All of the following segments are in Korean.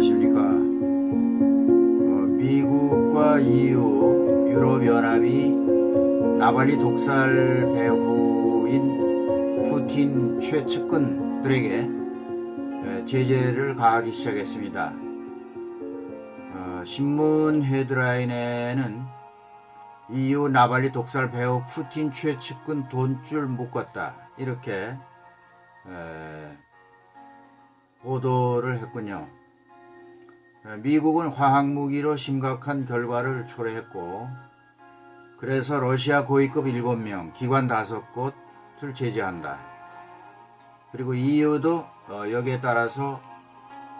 안녕하십니까. 미국과 EU, 유럽연합이 나발리 독살 배후인 푸틴 최측근들에게 제재를 가하기 시작했습니다. 신문 헤드라인에는 EU 나발리 독살 배후 푸틴 최측근 돈줄 묶었다, 이렇게 보도를 했군요. 미국은 화학무기로 심각한 결과를 초래했고, 그래서 러시아 고위급 7명, 기관 5곳을 제재한다. 그리고 EU도 여기에 따라서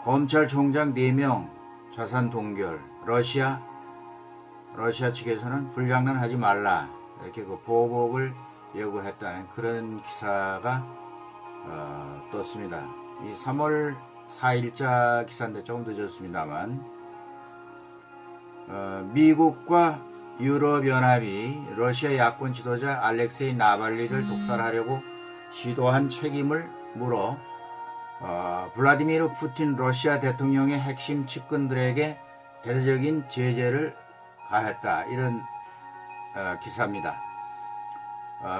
검찰총장 4명 자산 동결, 러시아 측에서는 불장난하지 말라, 이렇게 그 보복을 요구했다는 그런 기사가 떴습니다. 이 3월 4일자 기사인데 조금 늦었습니다만, 미국과 유럽연합이 러시아 야권 지도자 알렉세이 나발리를 독살하려고 시도한 책임을 물어 블라디미르 푸틴 러시아 대통령의 핵심 측근들에게 대대적인 제재를 가했다, 이런 기사입니다.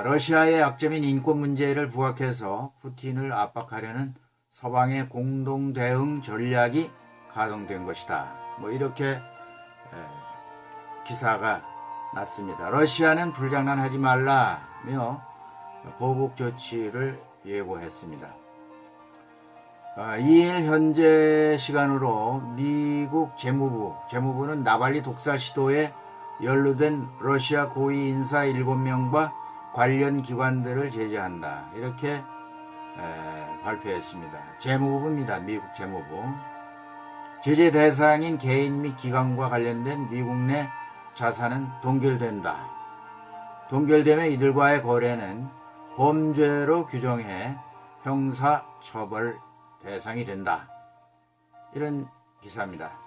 러시아의 약점인 인권 문제를 부각해서 푸틴을 압박하려는 서방의 공동 대응 전략이 가동된 것이다, 이렇게 기사가 났습니다. 러시아는 불장난하지 말라며 보복 조치를 예고했습니다. 2일 현재 시간으로 미국 재무부는 나발리 독살 시도에 연루된 러시아 고위 인사 7명과 관련 기관들을 제재한다, 이렇게 발표했습니다. 재무부입니다. 미국 재무부. 제재 대상인 개인 및 기관과 관련된 미국 내 자산은 동결된다. 동결되면 이들과의 거래는 범죄로 규정해 형사 처벌 대상이 된다, 이런 기사입니다.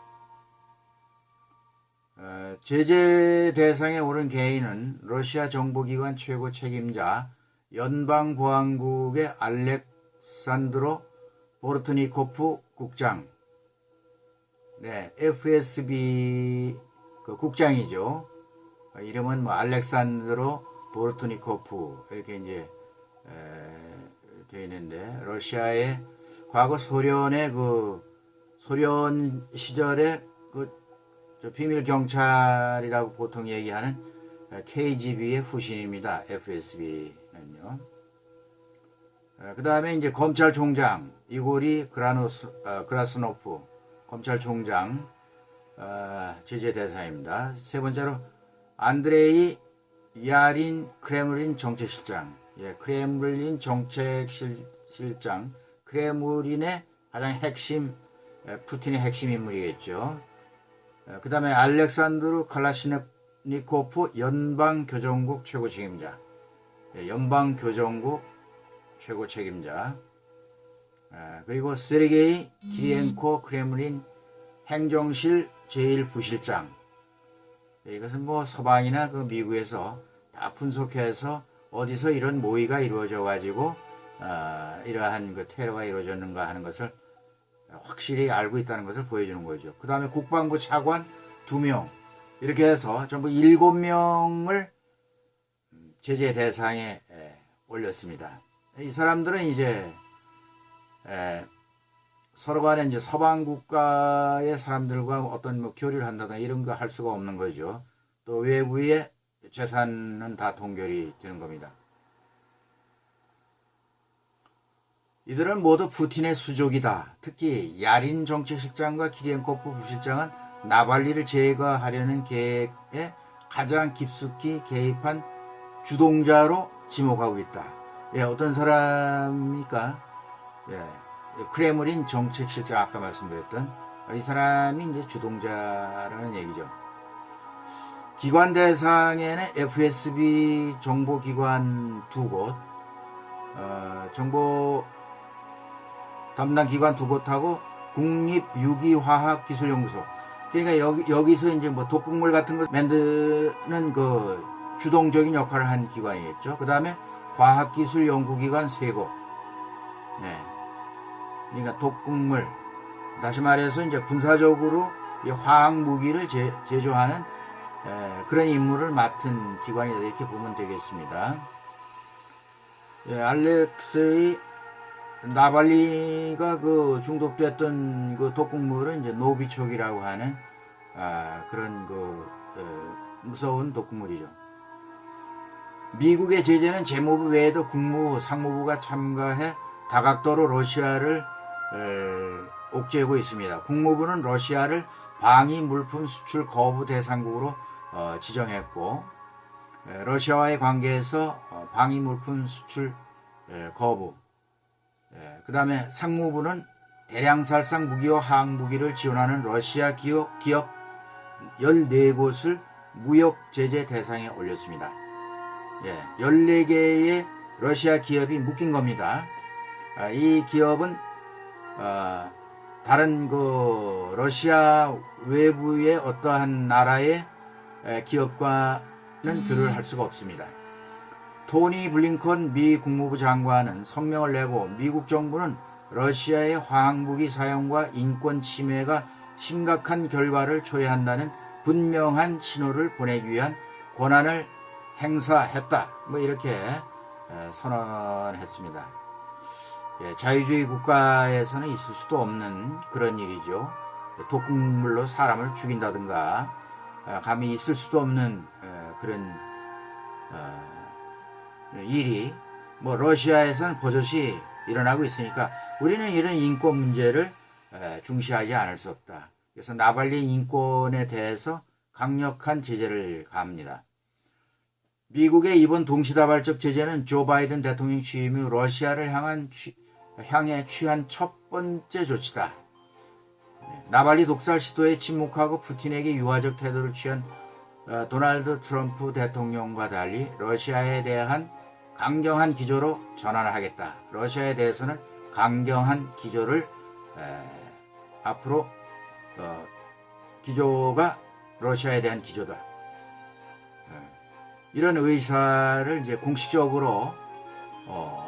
제재 대상에 오른 개인은 러시아 정보기관 최고 책임자 연방보안국의 알렉산드로 보르트니코프 국장, FSB 그 국장이죠. 이름은 알렉산드로 보르트니코프, 이렇게 이제 되어 있는데, 러시아의 과거 소련 시절에 비밀 경찰이라고 보통 얘기하는 KGB의 후신입니다. FSB는요. 그 다음에 이제 검찰총장 이고리 그라스노프 검찰총장 제재 대상입니다. 세 번째로 안드레이 야린 크레므린 정책실장, 크레므린 정책실장, 크레므린의 가장 핵심, 푸틴의 핵심 인물이겠죠. 그 다음에 알렉산드르 칼라시니코프 연방교정국 최고 책임자, 연방교정국 최고 책임자, 그리고 세르게이 키리엔코 크레므린 행정실 제1부실장. 이것은 서방이나 미국에서 다 분석해서 어디서 이런 모의가 이루어져 가지고 이러한 테러가 이루어졌는가 하는 것을 확실히 알고 있다는 것을 보여주는 거죠. 그 다음에 국방부 차관 2명, 이렇게 해서 전부 7명을 제재 대상에 올렸습니다. 이 사람들은 이제 서로 간에 이제 서방 국가의 사람들과 어떤 교류를 한다든가 이런 거 할 수가 없는 거죠. 또 외부의 재산은 다 동결이 되는 겁니다. 이들은 모두 푸틴의 수족이다. 특히 야린 정책실장과 키리엔코프 부실장은 나발리를 제거하려는 계획에 가장 깊숙이 개입한 주동자로 지목하고 있다. 어떤 사람입니까? 크레므린 정책실장, 아까 말씀드렸던 이 사람이 이제 주동자라는 얘기죠. 기관 대상에는 FSB 정보기관 2곳, 정보 담당 기관 2곳하고 국립유기화학기술연구소. 그러니까 여기서 이제 독극물 같은 거 만드는 주동적인 역할을 한 기관이겠죠. 그 다음에 과학기술연구기관 3곳. 그러니까 독극물, 다시 말해서 이제 군사적으로 이 화학 무기를 제조하는 그런 임무를 맡은 기관이다 이렇게 보면 되겠습니다. 예, 알렉세이 나발리가 그 중독됐던 그 독극물은 이제 노비촉이라고 하는 그런 무서운 독극물이죠. 미국의 제재는 재무부 외에도 국무부, 상무부가 참가해 다각도로 러시아를 옥죄고 있습니다. 국무부는 러시아를 방위 물품 수출 거부 대상국으로 지정했고, 러시아와의 관계에서 방위 물품 수출 거부, 그 다음에 상무부는 대량살상 무기와 화학 무기를 지원하는 러시아 기업 14곳을 무역 제재 대상에 올렸습니다. 14개의 러시아 기업이 묶인 겁니다. 이 기업은 다른 러시아 외부의 어떠한 나라의 기업과는 교류를 할 수가 없습니다. 토니 블링컨 미 국무부 장관은 성명을 내고 미국 정부는 러시아의 화학무기 사용과 인권 침해가 심각한 결과를 초래한다는 분명한 신호를 보내기 위한 권한을 행사했다. 이렇게 선언했습니다. 자유주의 국가에서는 있을 수도 없는 그런 일이죠. 독극물로 사람을 죽인다든가 감히 있을 수도 없는 그런 일이 러시아에서는 버젓이 일어나고 있으니까 우리는 이런 인권 문제를 중시하지 않을 수 없다. 그래서 나발리 인권에 대해서 강력한 제재를 가합니다. 미국의 이번 동시다발적 제재는 조 바이든 대통령 취임 후 러시아를 향해 취한 첫 번째 조치다. 나발리 독살 시도에 침묵하고 푸틴에게 유화적 태도를 취한 도널드 트럼프 대통령과 달리 러시아에 대한 강경한 기조로 전환을 하겠다. 러시아에 대해서는 강경한 기조를 앞으로 기조가 러시아에 대한 기조다. 이런 의사를 이제 공식적으로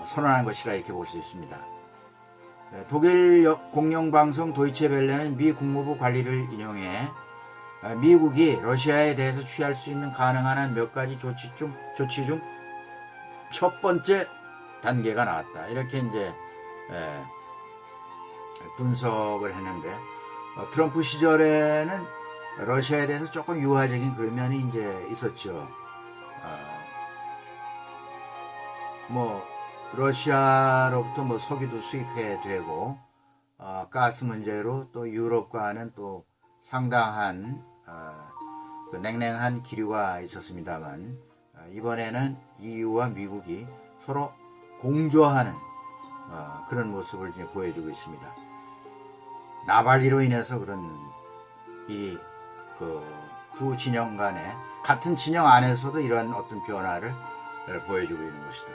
선언한 것이라 이렇게 볼 수 있습니다. 독일 공영방송 도이체벨레는 미 국무부 관리를 인용해 미국이 러시아에 대해서 취할 수 있는 가능한 한 몇 가지 조치 중 첫 번째 단계가 나왔다. 이렇게 이제 분석을 했는데 트럼프 시절에는 러시아에 대해서 조금 유화적인 그런 면이 이제 있었죠. 러시아로부터 석유도 수입해야 되고 가스 문제로 또 유럽과는 또 상당한 그 냉랭한 기류가 있었습니다만 이번에는 EU와 미국이 서로 공조하는 그런 모습을 이제 보여주고 있습니다. 나발리로 인해서 그런 일이 두 진영 간에 같은 진영 안에서도 이러한 어떤 변화를 보여주고 있는 것이다.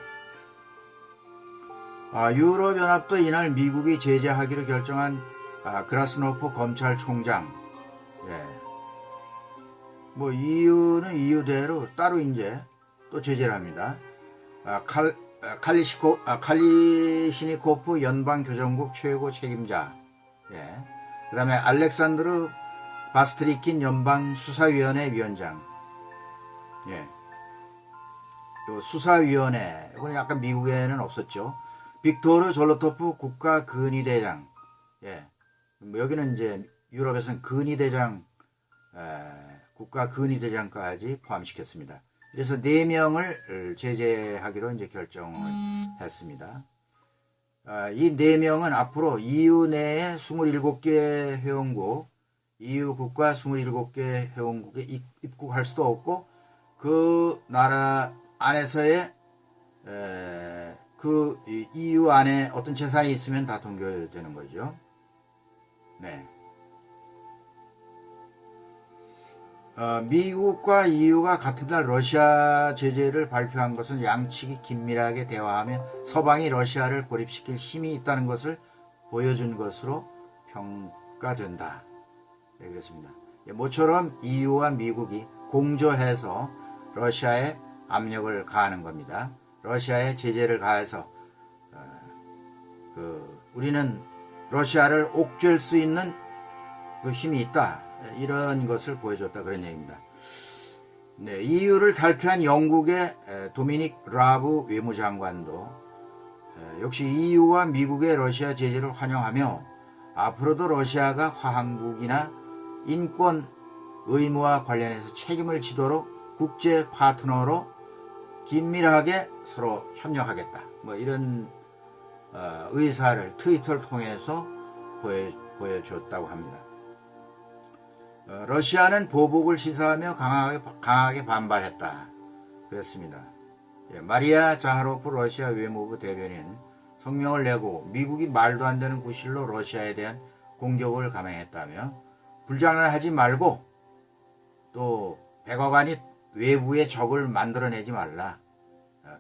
유럽연합도 이날 미국이 제재하기로 결정한 그라스노프 검찰총장, EU는 EU대로 따로 이제 또 제재를 합니다. 칼리시니코프 연방교정국 최고 책임자, 그 다음에 알렉산드르 바스트리킨 연방수사위원회 위원장, 수사위원회, 이건 약간 미국에는 없었죠. 빅토르 졸로토프 국가근위대장, 여기는 이제 유럽에서는 근위대장, 국가근위대장까지 포함시켰습니다. 그래서 4명을 제재하기로 이제 결정을 했습니다. 이 4명은 앞으로 EU 내에 27개 회원국, EU 국가 27개 회원국에 입국할 수도 없고 그 나라 안에서의 그 EU 안에 어떤 재산이 있으면 다 동결되는 거죠. 미국과 EU가 같은 날 러시아 제재를 발표한 것은 양측이 긴밀하게 대화하며 서방이 러시아를 고립시킬 힘이 있다는 것을 보여준 것으로 평가된다. 그렇습니다. 모처럼 EU와 미국이 공조해서 러시아에 압력을 가하는 겁니다. 러시아에 제재를 가해서 우리는 러시아를 옥죄할 수 있는 그 힘이 있다. 이런 것을 보여줬다. 그런 얘기입니다. 네, EU를 탈퇴한 영국의 도미닉 라브 외무장관도 역시 EU와 미국의 러시아 제재를 환영하며 앞으로도 러시아가 화학무기나 인권 의무와 관련해서 책임을 지도록 국제 파트너로 긴밀하게 서로 협력하겠다. 뭐 이런 의사를 트위터를 통해서 보여줬다고 합니다. 러시아는 보복을 시사하며 강하게 반발했다. 그랬습니다. 마리아 자하로프 러시아 외무부 대변인 성명을 내고 미국이 말도 안 되는 구실로 러시아에 대한 공격을 감행했다며 불장난하지 말고 또 백악관이 외부의 적을 만들어내지 말라.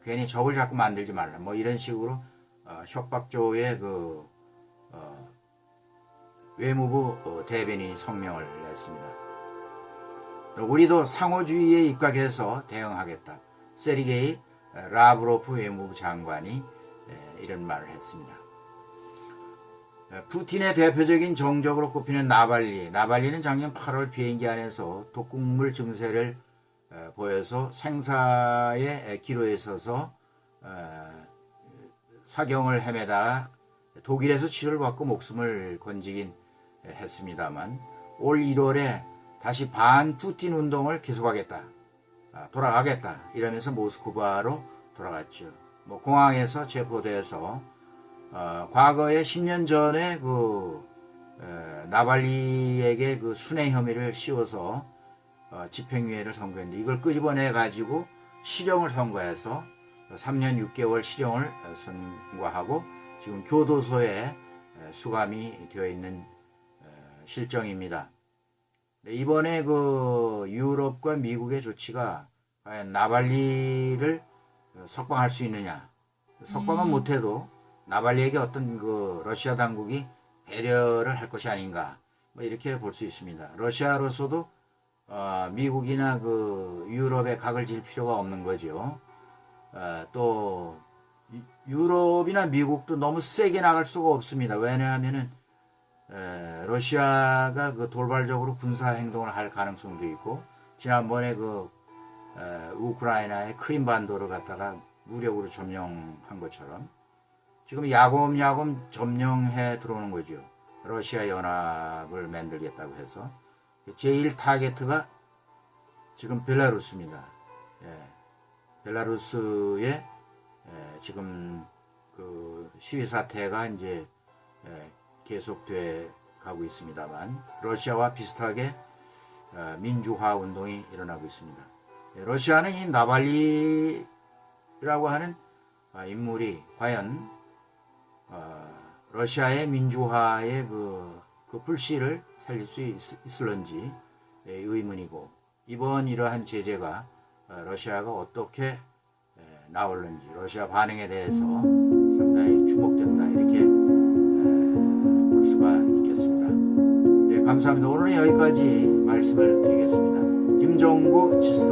괜히 적을 자꾸 만들지 말라. 뭐 이런 식으로 협박조의 그 외무부 대변인이 성명을 냈습니다. 우리도 상호주의에 입각해서 대응하겠다. 세르게이 라브로프 외무부 장관이 이런 말을 했습니다. 푸틴의 대표적인 정적으로 꼽히는 나발리는 작년 8월 비행기 안에서 독극물 증세를 보여서 생사의 기로에 서서 사경을 헤매다가 독일에서 치료를 받고 목숨을 건지긴 했습니다만 올 1월에 다시 반 푸틴 운동을 계속하겠다. 돌아가겠다. 이러면서 모스크바로 돌아갔죠. 뭐 공항에서 체포돼서 과거에 10년 전에 그 나발리에게 그 순회 혐의를 씌워서 집행유예를 선고했는데 이걸 끄집어내 가지고 실형을 선고해서 3년 6개월 실형을 선고하고 지금 교도소에 수감이 되어 있는 실정입니다. 이번에 그 유럽과 미국의 조치가 과연 나발리를 석방할 수 있느냐? 석방은 못해도 나발리에게 어떤 그 러시아 당국이 배려를 할 것이 아닌가? 뭐 이렇게 볼 수 있습니다. 러시아로서도 미국이나 그 유럽에 각을 질 필요가 없는 거죠. 또 유럽이나 미국도 너무 세게 나갈 수가 없습니다. 왜냐하면은 러시아가 그 돌발적으로 군사 행동을 할 가능성도 있고 지난번에 그 우크라이나의 크림반도를 갖다가 무력으로 점령한 것처럼 지금 야곱야곱 점령해 들어오는 거죠. 러시아 연합을 만들겠다고 해서 제1 타겟가 지금 벨라루스입니다. 벨라루스의 지금 그 시위 사태가 이제 계속돼 가고 있습니다만 러시아와 비슷하게 민주화 운동이 일어나고 있습니다. 러시아는 이 나발리라고 하는 인물이 과연 러시아의 민주화의 그 불씨를 살릴 수 있을런지 의문이고 이번 이러한 제재가 러시아가 어떻게 나올는지 러시아 반응에 대해서 상당히 주목된다 이렇게 볼 수가 있겠습니다. 네, 감사합니다. 오늘은 여기까지 말씀을 드리겠습니다. 김종구 지스타